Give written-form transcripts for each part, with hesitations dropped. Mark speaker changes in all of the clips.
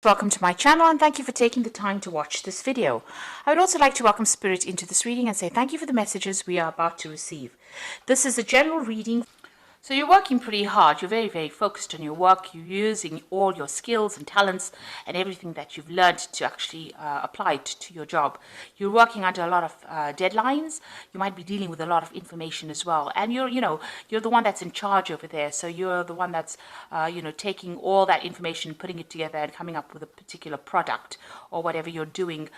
Speaker 1: Welcome to my channel and thank you for taking the time to watch this video. I would also like to welcome Spirit into this reading and say thank you for the messages we are about to receive. This is a general reading. So you're working pretty hard, you're very focused on your work, you're using all your skills and talents and everything that you've learned to actually apply it to your job. You're working under a lot of deadlines, you might be dealing with a lot of information as well, and you're the one that's in charge over there, so you're the one that's taking all that information, putting it together and coming up with a particular product or whatever you're doing.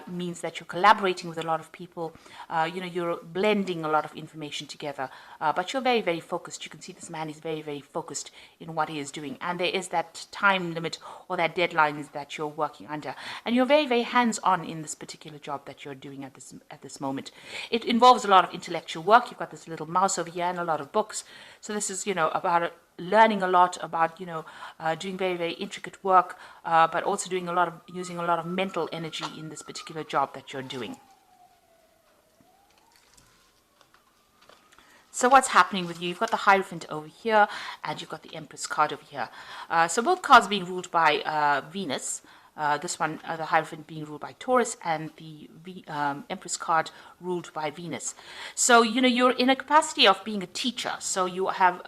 Speaker 1: Means that you're collaborating with a lot of people, you're blending a lot of information together, but you're very focused. You can see this man is very focused in what he is doing, and there is that time limit or that deadlines that you're working under, and you're very hands-on in this particular job that you're doing at this moment. It involves a lot of intellectual work. You've got this little mouse over here and a lot of books, so this is about learning a lot about doing very intricate work, but also using a lot of mental energy in this particular job that you're doing. So what's happening with you? You've got the Hierophant over here, and you've got the Empress card over here. So both cards being ruled by Venus. This one, the Hierophant, being ruled by Taurus, and the Empress card ruled by Venus. So you're in a capacity of being a teacher, so you have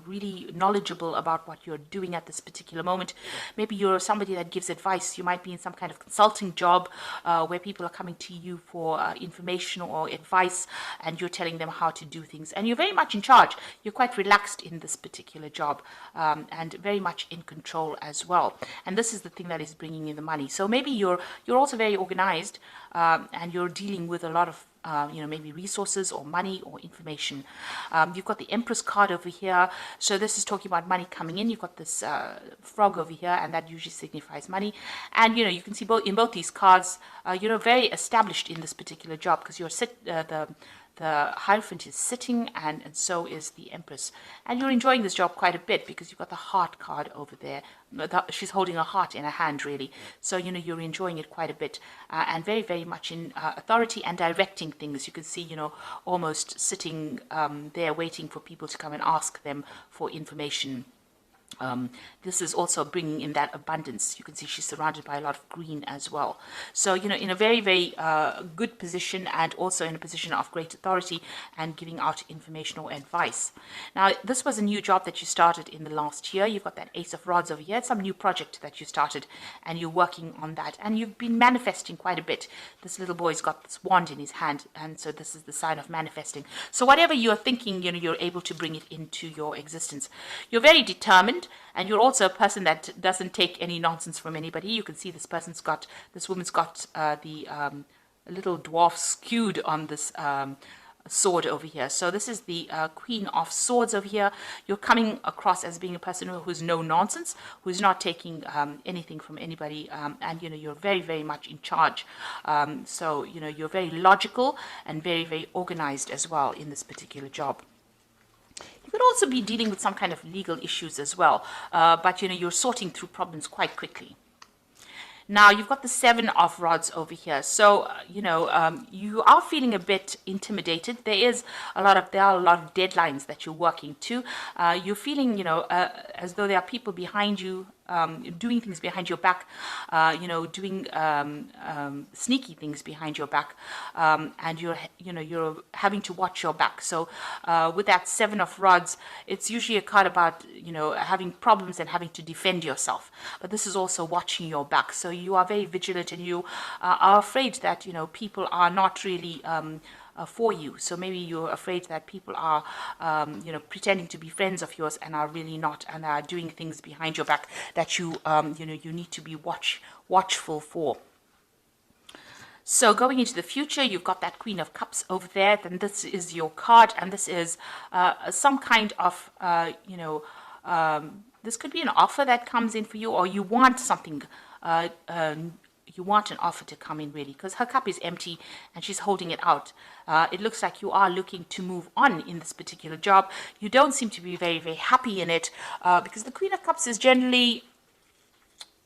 Speaker 1: really knowledgeable about what you're doing at this particular moment. Maybe you're somebody that gives advice. You might be in some kind of consulting job where people are coming to you for information or advice, and you're telling them how to do things, and you're very much in charge. You're quite relaxed in this particular job, and very much in control as well, and this is the thing that is bringing in the money. So maybe you're also very organized, and you're dealing with a lot of maybe resources or money or information. You've got the Empress card over here, so this is talking about money coming in. You've got this frog over here, and that usually signifies money. And you can see in both these cards, you're very established in this particular job, because the Hierophant is sitting, and so is the Empress. And you're enjoying this job quite a bit, because you've got the Heart card over there. She's holding a heart in her hand, really. So, you're enjoying it quite a bit, and very much in authority and directing things. You can see, almost sitting there waiting for people to come and ask them for information. This is also bringing in that abundance. You can see she's surrounded by a lot of green as well. So, in a very good position, and also in a position of great authority and giving out information or advice. Now, this was a new job that you started in the last year. You've got that Ace of Rods over here. It's some new project that you started, and you're working on that. And you've been manifesting quite a bit. This little boy's got this wand in his hand, and so this is the sign of manifesting. So whatever you're thinking, you're able to bring it into your existence. You're very determined, and you're also a person that doesn't take any nonsense from anybody. You can see this woman's got the little dwarf skewed on this sword over here. So this is the Queen of Swords over here. You're coming across as being a person who's no nonsense, who's not taking anything from anybody, and you're very much in charge. So you're very logical and very organized as well in this particular job. You could also be dealing with some kind of legal issues as well, but you're sorting through problems quite quickly. Now, you've got the Seven of Rods over here. So, you are feeling a bit intimidated. There are a lot of deadlines that you're working to. You're feeling, as though there are people behind you, doing things behind your back, doing sneaky things behind your back, and you're having to watch your back. So with that Seven of Rods, it's usually a card about having problems and having to defend yourself, but this is also watching your back. So you are very vigilant, and you are afraid that people are not really for you. So maybe you're afraid that people are pretending to be friends of yours and are really not, and are doing things behind your back that you need to be watchful for. So going into the future, you've got that Queen of Cups over there. Then this is your card, and this is some kind of this could be an offer that comes in for you, or you want something. You want an offer to come in, really, because her cup is empty and she's holding it out. It looks like you are looking to move on in this particular job. You don't seem to be very happy in it, because the Queen of Cups is generally,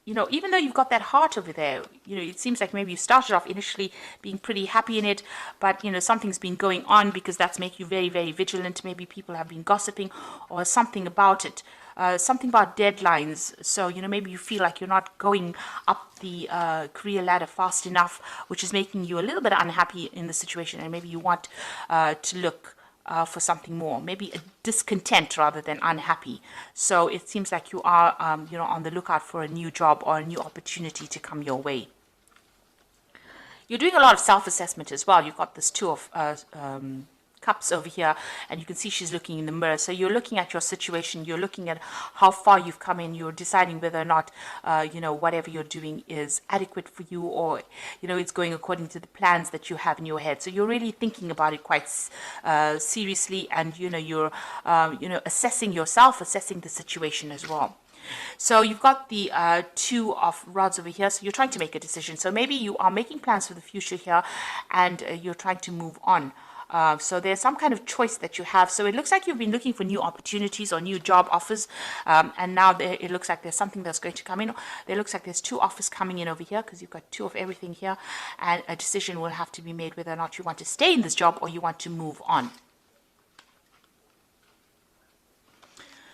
Speaker 1: even though you've got that heart over there, it seems like maybe you started off initially being pretty happy in it, but something's been going on, because that's making you very vigilant. Maybe people have been gossiping or something about it. something about deadlines. So, maybe you feel like you're not going up the career ladder fast enough, which is making you a little bit unhappy in the situation, and maybe you want to look for something more, maybe a discontent rather than unhappy. So it seems like you are, on the lookout for a new job or a new opportunity to come your way. You're doing a lot of self-assessment as well. You've got this Two of Cups over here, and you can see she's looking in the mirror. So you're looking at your situation, you're looking at how far you've come in, you're deciding whether or not whatever you're doing is adequate for you, or it's going according to the plans that you have in your head. So you're really thinking about it quite seriously, and you're assessing yourself, assessing the situation as well. So you've got the Two of Rods over here, so you're trying to make a decision. So maybe you are making plans for the future here, and you're trying to move on. So there's some kind of choice that you have. So it looks like you've been looking for new opportunities or new job offers, and now it looks like there's something that's going to come in. There looks like there's 2 offers coming in over here, because you've got 2 of everything here, and a decision will have to be made whether or not you want to stay in this job or you want to move on.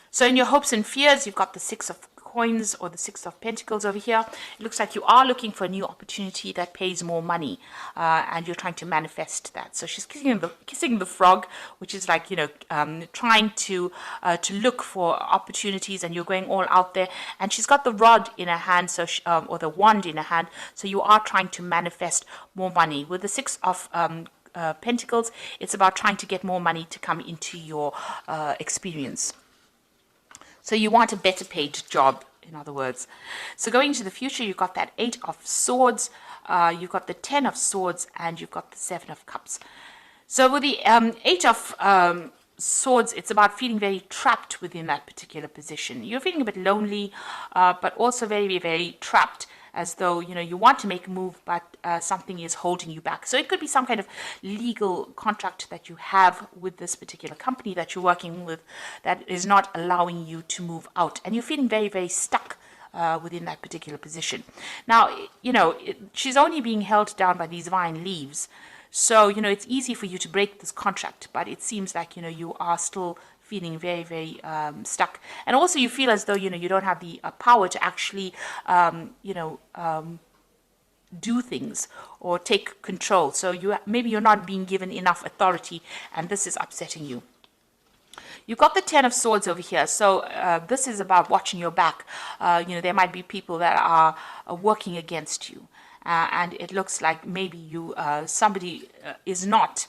Speaker 1: So in your hopes and fears, you've got the 6 of Coins or the 6 of Pentacles over here. It looks like you are looking for a new opportunity that pays more money, and you're trying to manifest that. So she's kissing the frog, which is like trying to look for opportunities, and you're going all out there. And she's got the rod in her hand, so or the wand in her hand. So you are trying to manifest more money with the 6 of Pentacles. It's about trying to get more money to come into your experience. So you want a better paid job, in other words. So going into the future, you've got that 8 of Swords, you've got the 10 of Swords, and you've got the 7 of Cups. So with the 8 of Swords, it's about feeling very trapped within that particular position. You're feeling a bit lonely, but also very, very trapped, as though you want to make a move, but something is holding you back. So it could be some kind of legal contract that you have with this particular company that you're working with that is not allowing you to move out, and you're feeling very, very stuck within that particular position. Now, she's only being held down by these vine leaves, so it's easy for you to break this contract, but it seems like you are still feeling very, very stuck. And also you feel as though, you don't have the power to actually, do things or take control. So maybe you're not being given enough authority, and this is upsetting you. You've got the 10 of Swords over here. So this is about watching your back. There might be people that are working against you. And it looks like maybe somebody is not,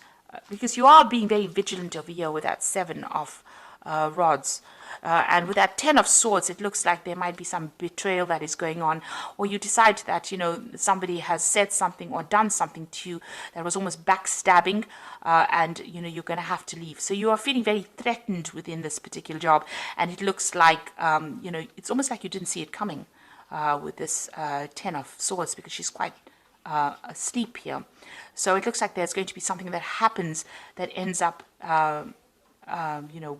Speaker 1: because you are being very vigilant over here with that 7 of Rods. And with that 10 of Swords, it looks like there might be some betrayal that is going on, or you decide that, somebody has said something or done something to you that was almost backstabbing, and, you're going to have to leave. So you are feeling very threatened within this particular job, and it looks like, it's almost like you didn't see it coming with this 10 of Swords, because she's quite asleep here. So it looks like there's going to be something that happens that ends up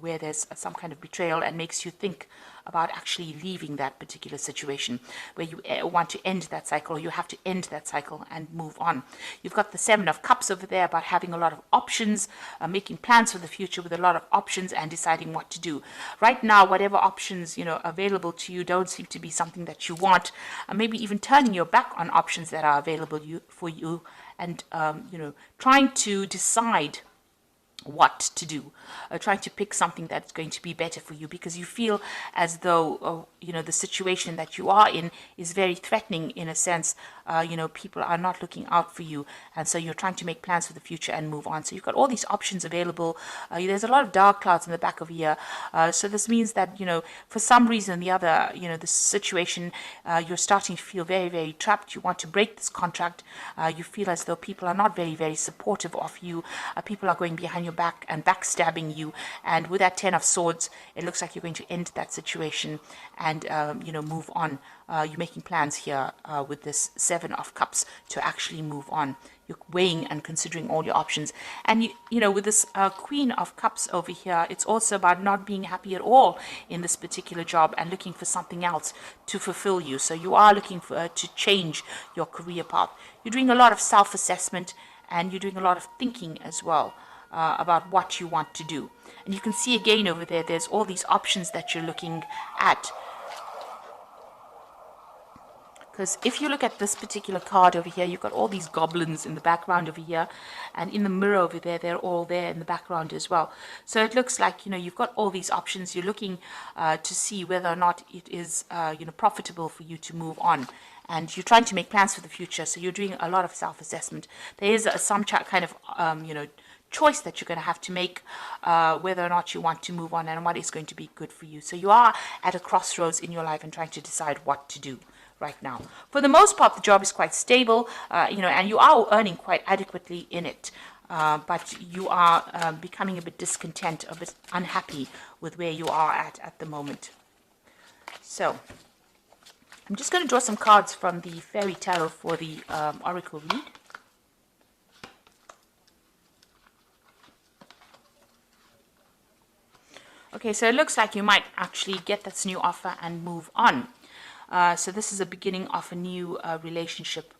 Speaker 1: where there's some kind of betrayal and makes you think about actually leaving that particular situation, where you want to end that cycle, or you have to end that cycle and move on. You've got the 7 of Cups over there, about having a lot of options, making plans for the future with a lot of options and deciding what to do. Right now, whatever options, available to you don't seem to be something that you want, maybe even turning your back on options that are available for you, and, trying to decide what to do, trying to pick something that's going to be better for you, because you feel as though the situation that you are in is very threatening, in a sense. People are not looking out for you, and so you're trying to make plans for the future and move on. So you've got all these options available. There's a lot of dark clouds in the back of here, so this means that for some reason or the other, the situation, you're starting to feel very, very trapped. You want to break this contract. You feel as though people are not very, very supportive of you. People are going behind your back and backstabbing you, and with that 10 of Swords, it looks like you're going to end that situation and move on. You're making plans here with this 7 of Cups to actually move on. You're weighing and considering all your options, and with this Queen of Cups over here, it's also about not being happy at all in this particular job and looking for something else to fulfill you. So you are looking for to change your career path. You're doing a lot of self-assessment, and you're doing a lot of thinking as well. about what you want to do. And you can see again over there, there's all these options that you're looking at. Because if you look at this particular card over here, you've got all these goblins in the background over here, and in the mirror over there, they're all there in the background as well. So it looks like, you've got all these options. You're looking to see whether or not it is, profitable for you to move on. And you're trying to make plans for the future, so you're doing a lot of self-assessment. There is some kind of, choice that you're going to have to make, whether or not you want to move on and what is going to be good for you. So you are at a crossroads in your life and trying to decide what to do right now. For the most part, the job is quite stable, and you are earning quite adequately in it. But you are becoming a bit discontent, a bit unhappy with where you are at the moment. So I'm just going to draw some cards from the Fairy Tarot for the Oracle read. Okay, so it looks like you might actually get this new offer and move on. So this is the beginning of a new relationship.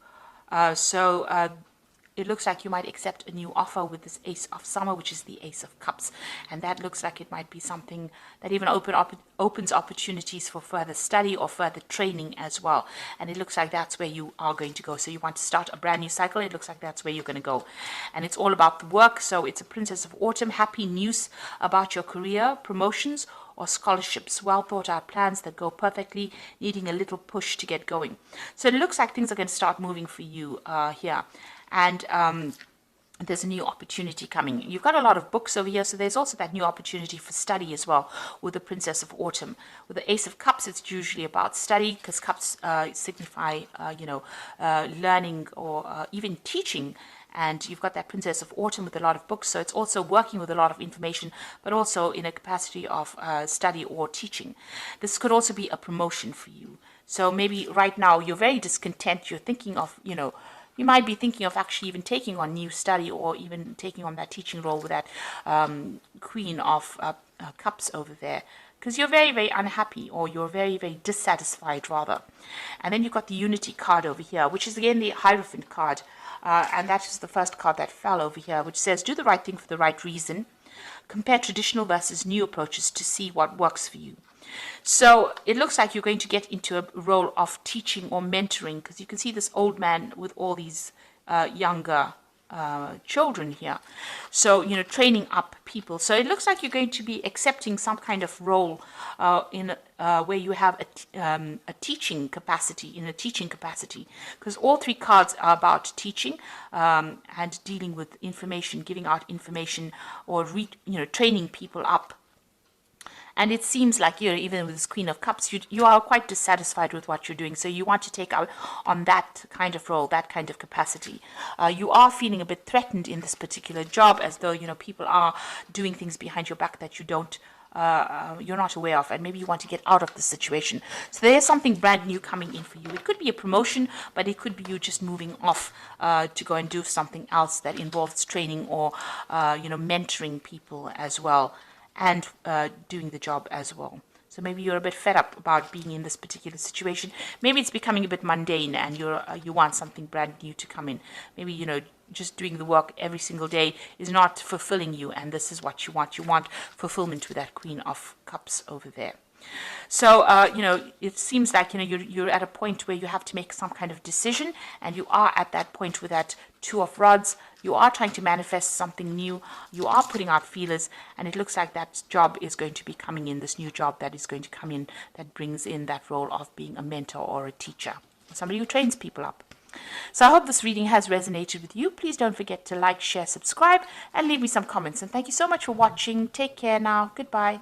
Speaker 1: It looks like you might accept a new offer with this Ace of Summer, which is the Ace of Cups. And that looks like it might be something that even opens opportunities for further study or further training as well. And it looks like that's where you are going to go. So you want to start a brand new cycle. It looks like that's where you're going to go. And it's all about the work. So it's a Princess of Autumn. Happy news about your career, promotions, or scholarships, well thought out plans that go perfectly, needing a little push to get going. So it looks like things are going to start moving for you here. And there's a new opportunity coming. You've got a lot of books over here, so there's also that new opportunity for study as well with the Princess of Autumn. With the Ace of Cups, it's usually about study, because cups signify, learning or even teaching. And you've got that Princess of Autumn with a lot of books, so it's also working with a lot of information, but also in a capacity of study or teaching. This could also be a promotion for you. So maybe right now you're very discontent. You're thinking of, you might be thinking of actually even taking on new study or even taking on that teaching role with that Queen of Cups over there, because you're very, very unhappy, or you're very, very dissatisfied rather. And then you've got the Unity card over here, which is again the Hierophant card. And that is the first card that fell over here, which says, do the right thing for the right reason. Compare traditional versus new approaches to see what works for you. So it looks like you're going to get into a role of teaching or mentoring, because you can see this old man with all these younger children here. So, training up people. So it looks like you're going to be accepting some kind of role in where you have a teaching capacity, because all three cards are about teaching and dealing with information, giving out information, or training people up. And it seems like, even with this Queen of Cups, you are quite dissatisfied with what you're doing. So you want to take out on that kind of role, that kind of capacity. You are feeling a bit threatened in this particular job, as though, people are doing things behind your back that you're not aware of, and maybe you want to get out of the situation. So there's something brand new coming in for you. It could be a promotion, but it could be you just moving off to go and do something else that involves training or, mentoring people as well, and doing the job as well. So maybe you're a bit fed up about being in this particular situation. Maybe it's becoming a bit mundane, and you want something brand new to come in. Maybe, just doing the work every single day is not fulfilling you, and this is what you want. You want fulfillment with that Queen of Cups over there. So, it seems like, you're at a point where you have to make some kind of decision, and you are at that point with that Two of Rods. You are trying to manifest something new. You are putting out feelers, and it looks like that job is going to be coming in, this new job that is going to come in, that brings in that role of being a mentor or a teacher, somebody who trains people up. So I hope this reading has resonated with you. Please don't forget to like, share, subscribe, and leave me some comments. And thank you so much for watching. Take care now. Goodbye.